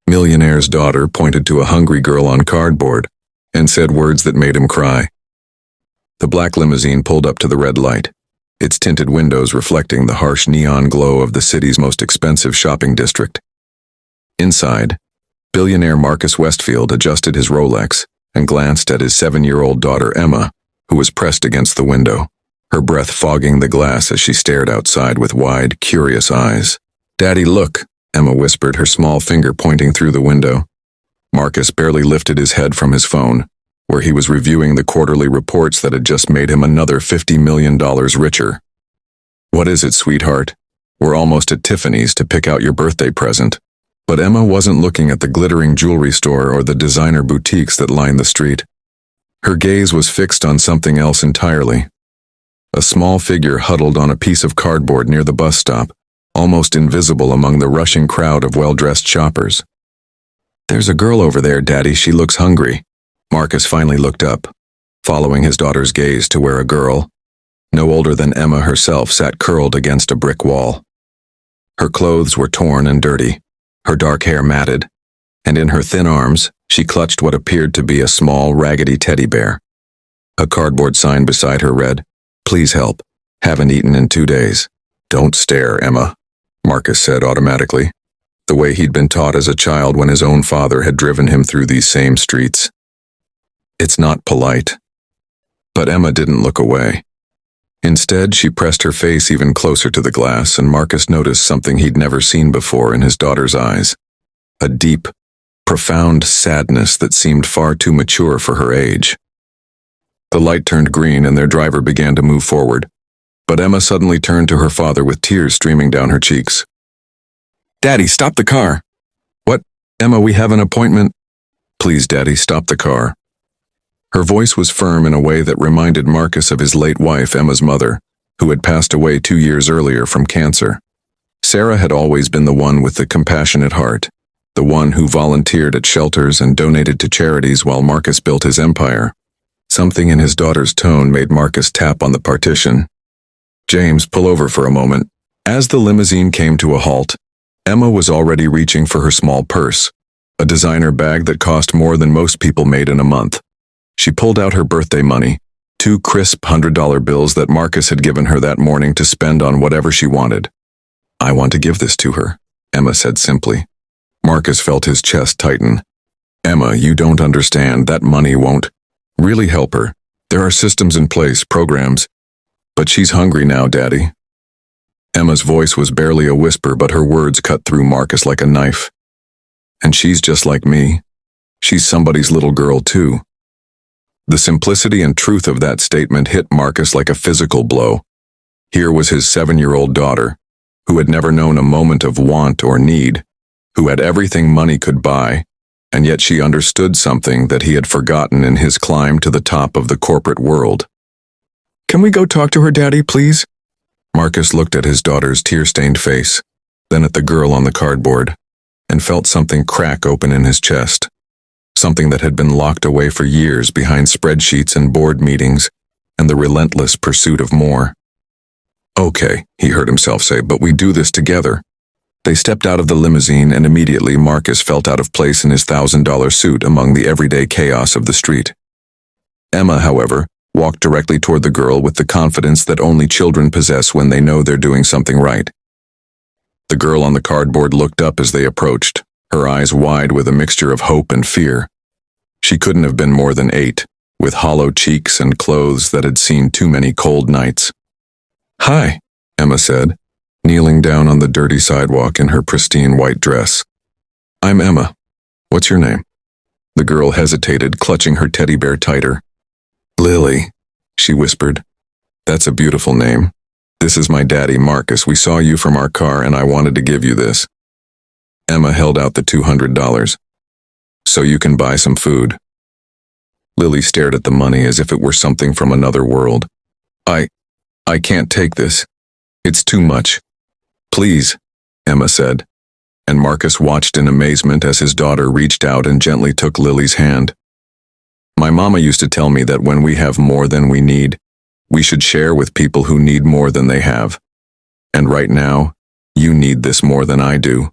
Millionaire's daughter pointed to a hungry girl on cardboard and said words that made him cry. The black limousine pulled up to the red light, its tinted windows reflecting the harsh neon glow of the city's most expensive shopping district. Inside, billionaire Marcus Westfield adjusted his Rolex and glanced at his 7-year-old daughter Emma, who was pressed against the window, her breath fogging the glass as she stared outside with wide, curious eyes. "Daddy, look," Emma whispered, her small finger pointing through the window. Marcus barely lifted his head from his phone, where he was reviewing the quarterly reports that had just made him another $50 million richer. "What is it, sweetheart? We're almost at Tiffany's to pick out your birthday present." But Emma wasn't looking at the glittering jewelry store or the designer boutiques that lined the street. Her gaze was fixed on something else entirely. A small figure huddled on a piece of cardboard near the bus stop, almost invisible among the rushing crowd of well-dressed shoppers. "There's a girl over there, Daddy. She looks hungry." Marcus finally looked up, following his daughter's gaze to where a girl, no older than Emma herself, sat curled against a brick wall. Her clothes were torn and dirty, her dark hair matted, and in her thin arms, she clutched what appeared to be a small, raggedy teddy bear. A cardboard sign beside her read, "Please help. Haven't eaten in 2 days." "Don't stare, Emma," Marcus said automatically, the way he'd been taught as a child when his own father had driven him through these same streets. "It's not polite." But Emma didn't look away. Instead, she pressed her face even closer to the glass, and Marcus noticed something he'd never seen before in his daughter's eyes. A deep, profound sadness that seemed far too mature for her age. The light turned green and their driver began to move forward, but Emma suddenly turned to her father with tears streaming down her cheeks. "Daddy, stop the car!" "What? Emma, we have an appointment." "Please, Daddy, stop the car." Her voice was firm in a way that reminded Marcus of his late wife, Emma's mother, who had passed away 2 years earlier from cancer. Sarah had always been the one with the compassionate heart, the one who volunteered at shelters and donated to charities while Marcus built his empire. Something in his daughter's tone made Marcus tap on the partition. "James, pull over for a moment." As the limousine came to a halt, Emma was already reaching for her small purse, a designer bag that cost more than most people made in a month. She pulled out her birthday money, 2 crisp $100 bills that Marcus had given her that morning to spend on whatever she wanted. "I want to give this to her," Emma said simply. Marcus felt his chest tighten. "Emma, you don't understand. That money won't really help her. There are systems in place, programs. But she's hungry now, Daddy." Emma's voice was barely a whisper, but her words cut through Marcus like a knife. "And she's just like me. She's somebody's little girl, too." The simplicity and truth of that statement hit Marcus like a physical blow. Here was his 7-year-old daughter, who had never known a moment of want or need, who had everything money could buy, and yet she understood something that he had forgotten in his climb to the top of the corporate world. "Can we go talk to her, Daddy, please?" Marcus looked at his daughter's tear-stained face, then at the girl on the cardboard, and felt something crack open in his chest. Something that had been locked away for years behind spreadsheets and board meetings and the relentless pursuit of more. "Okay," he heard himself say, "but we do this together." They stepped out of the limousine, and immediately Marcus felt out of place in his $1,000 suit among the everyday chaos of the street. Emma, however, walked directly toward the girl with the confidence that only children possess when they know they're doing something right. The girl on the cardboard looked up as they approached, her eyes wide with a mixture of hope and fear. She couldn't have been more than 8, with hollow cheeks and clothes that had seen too many cold nights. "Hi," Emma said, kneeling down on the dirty sidewalk in her pristine white dress. "I'm Emma. What's your name?" The girl hesitated, clutching her teddy bear tighter. "Lily," she whispered. "That's a beautiful name. This is my daddy, Marcus. We saw you from our car and I wanted to give you this." Emma held out the $200. "So you can buy some food." Lily stared at the money as if it were something from another world. I can't take this. It's too much." "Please," Emma said, and Marcus watched in amazement as his daughter reached out and gently took Lily's hand. "My mama used to tell me that when we have more than we need, we should share with people who need more than they have. And right now, you need this more than I do."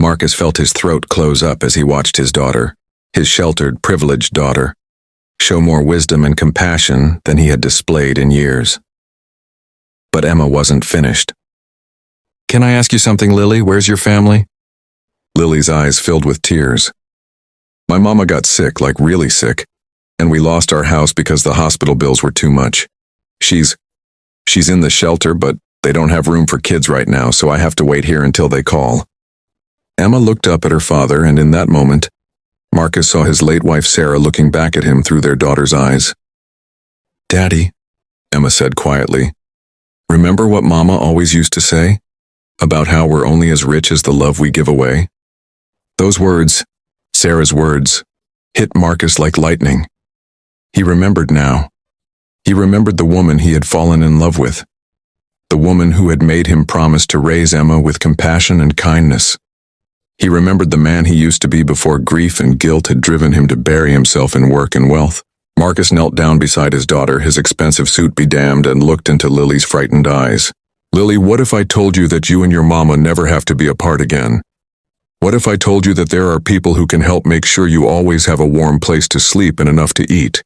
Marcus felt his throat close up as he watched his daughter, his sheltered, privileged daughter, show more wisdom and compassion than he had displayed in years. But Emma wasn't finished. "Can I ask you something, Lily? Where's your family?" Lily's eyes filled with tears. "My mama got sick, like really sick, and we lost our house because the hospital bills were too much. She's in the shelter, but they don't have room for kids right now, so I have to wait here until they call." Emma looked up at her father, and in that moment, Marcus saw his late wife Sarah looking back at him through their daughter's eyes. "Daddy," Emma said quietly, "remember what Mama always used to say? About how we're only as rich as the love we give away?" Those words, Sarah's words, hit Marcus like lightning. He remembered now. He remembered the woman he had fallen in love with. The woman who had made him promise to raise Emma with compassion and kindness. He remembered the man he used to be before grief and guilt had driven him to bury himself in work and wealth. Marcus knelt down beside his daughter, his expensive suit bedamned, and looked into Lily's frightened eyes. "Lily, what if I told you that you and your mama never have to be apart again? What if I told you that there are people who can help make sure you always have a warm place to sleep and enough to eat?"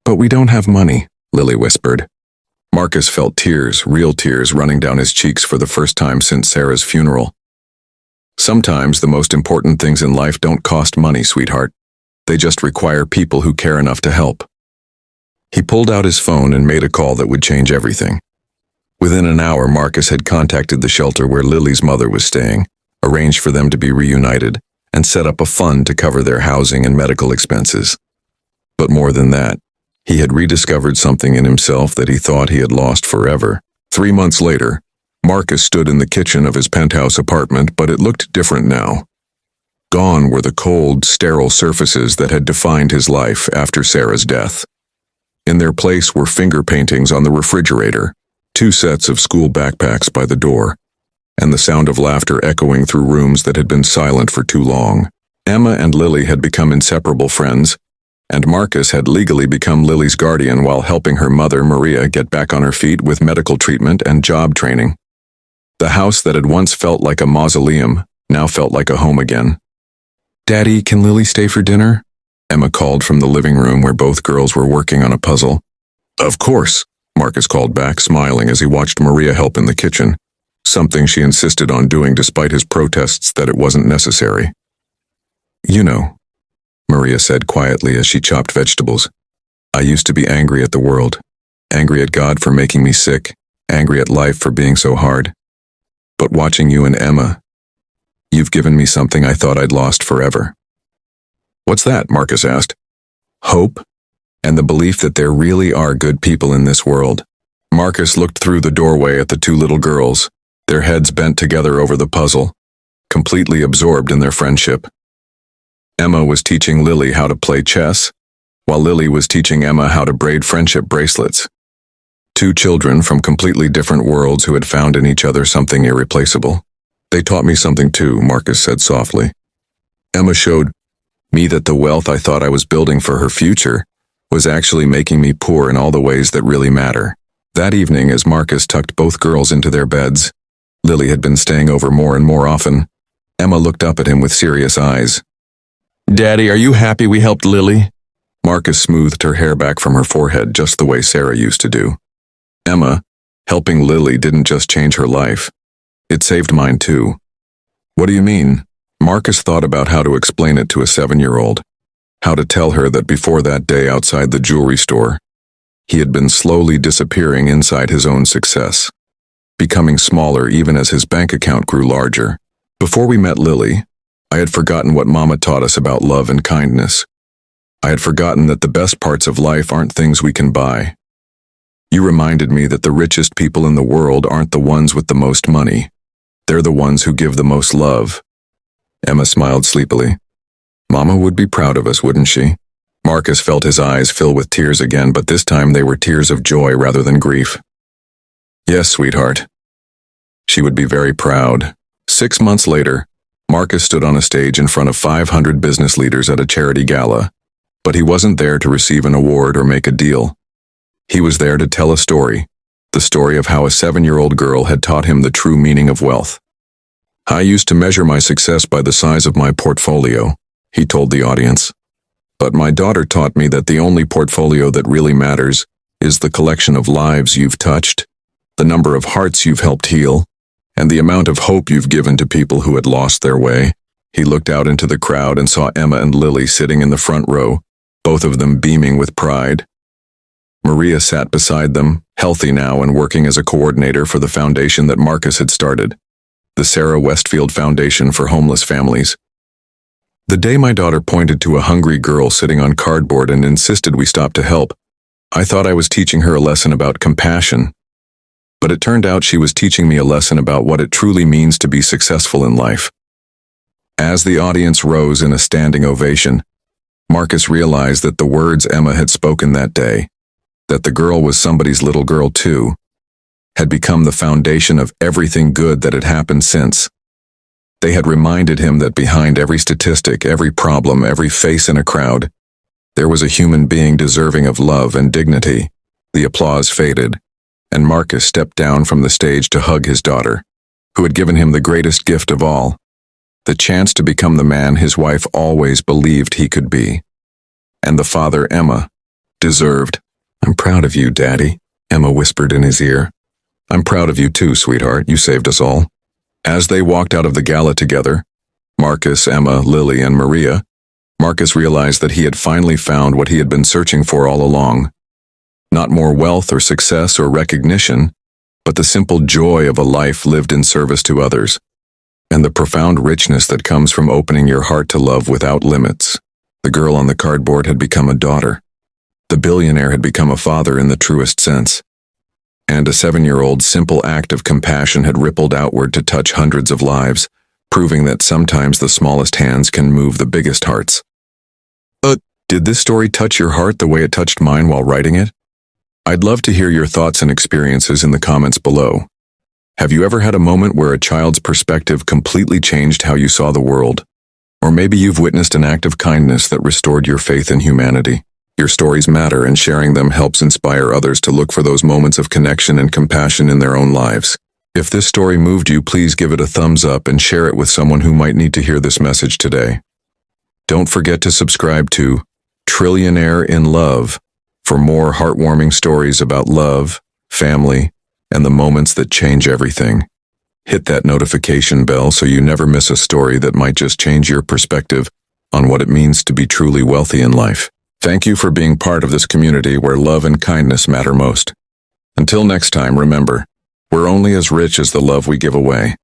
"But we don't have money," Lily whispered. Marcus felt tears, real tears, running down his cheeks for the first time since Sarah's funeral. "Sometimes the most important things in life don't cost money, sweetheart. They just require people who care enough to help." He pulled out his phone and made a call that would change everything. Within an hour, Marcus had contacted the shelter where Lily's mother was staying, arranged for them to be reunited, and set up a fund to cover their housing and medical expenses. But more than that, he had rediscovered something in himself that he thought he had lost forever. 3 months later, Marcus stood in the kitchen of his penthouse apartment, but it looked different now. Gone were the cold, sterile surfaces that had defined his life after Sarah's death. In their place were finger paintings on the refrigerator, 2 sets of school backpacks by the door, and the sound of laughter echoing through rooms that had been silent for too long. Emma and Lily had become inseparable friends, and Marcus had legally become Lily's guardian while helping her mother, Maria, get back on her feet with medical treatment and job training. The house that had once felt like a mausoleum now felt like a home again. "Daddy, can Lily stay for dinner?" Emma called from the living room where both girls were working on a puzzle. "Of course," Marcus called back, smiling as he watched Maria help in the kitchen, something she insisted on doing despite his protests that it wasn't necessary. "You know," Maria said quietly as she chopped vegetables, "I used to be angry at the world, angry at God for making me sick, angry at life for being so hard. But watching you and Emma, you've given me something I thought I'd lost forever." "What's that?" Marcus asked. "Hope, and the belief that there really are good people in this world." Marcus looked through the doorway at the 2 little girls, their heads bent together over the puzzle, completely absorbed in their friendship. Emma was teaching Lily how to play chess, while Lily was teaching Emma how to braid friendship bracelets. 2 children from completely different worlds who had found in each other something irreplaceable. "They taught me something too," Marcus said softly. "Emma showed me that the wealth I thought I was building for her future was actually making me poor in all the ways that really matter." That evening, as Marcus tucked both girls into their beds, Lily had been staying over more and more often. Emma looked up at him with serious eyes. "Daddy, are you happy we helped Lily?" Marcus smoothed her hair back from her forehead just the way Sarah used to do. "Emma, helping Lily didn't just change her life. It saved mine too." "What do you mean?" Marcus thought about how to explain it to a 7-year-old, how to tell her that before that day outside the jewelry store, he had been slowly disappearing inside his own success, becoming smaller even as his bank account grew larger. "Before we met Lily, I had forgotten what Mama taught us about love and kindness. I had forgotten that the best parts of life aren't things we can buy. You reminded me that the richest people in the world aren't the ones with the most money. They're the ones who give the most love." Emma smiled sleepily. "Mama would be proud of us, wouldn't she?" Marcus felt his eyes fill with tears again, but this time they were tears of joy rather than grief. "Yes, sweetheart. She would be very proud." 6 months later, Marcus stood on a stage in front of 500 business leaders at a charity gala, but he wasn't there to receive an award or make a deal. He was there to tell a story, the story of how a 7-year-old girl had taught him the true meaning of wealth. I used to measure my success by the size of my portfolio, he told the audience. But my daughter taught me that the only portfolio that really matters is the collection of lives you've touched, the number of hearts you've helped heal, and the amount of hope you've given to people who had lost their way. He looked out into the crowd and saw Emma and Lily sitting in the front row, both of them beaming with pride. Maria sat beside them, healthy now and working as a coordinator for the foundation that Marcus had started, the Sarah Westfield Foundation for Homeless Families. The day my daughter pointed to a hungry girl sitting on cardboard and insisted we stop to help, I thought I was teaching her a lesson about compassion. But it turned out she was teaching me a lesson about what it truly means to be successful in life. As the audience rose in a standing ovation, Marcus realized that the words Emma had spoken that day, that the girl was somebody's little girl too, had become the foundation of everything good that had happened since. They had reminded him that behind every statistic, every problem, every face in a crowd, there was a human being deserving of love and dignity. The applause faded, and Marcus stepped down from the stage to hug his daughter, who had given him the greatest gift of all, the chance to become the man his wife always believed he could be, and the father Emma deserved. "I'm proud of you, Daddy," Emma whispered in his ear. "I'm proud of you too, sweetheart. You saved us all." As they walked out of the gala together, Marcus, Emma, Lily, and Maria, Marcus realized that he had finally found what he had been searching for all along. Not more wealth or success or recognition, but the simple joy of a life lived in service to others, and the profound richness that comes from opening your heart to love without limits. The girl on the cardboard had become a daughter. The billionaire had become a father in the truest sense. And a 7-year-old's simple act of compassion had rippled outward to touch hundreds of lives, proving that sometimes the smallest hands can move the biggest hearts. Did this story touch your heart the way it touched mine while writing it? I'd love to hear your thoughts and experiences in the comments below. Have you ever had a moment where a child's perspective completely changed how you saw the world? Or maybe you've witnessed an act of kindness that restored your faith in humanity. Your stories matter, and sharing them helps inspire others to look for those moments of connection and compassion in their own lives. If this story moved you, please give it a thumbs up and share it with someone who might need to hear this message today. Don't forget to subscribe to Trillionaire in Love for more heartwarming stories about love, family, and the moments that change everything. Hit that notification bell so you never miss a story that might just change your perspective on what it means to be truly wealthy in life. Thank you for being part of this community where love and kindness matter most. Until next time, remember, we're only as rich as the love we give away.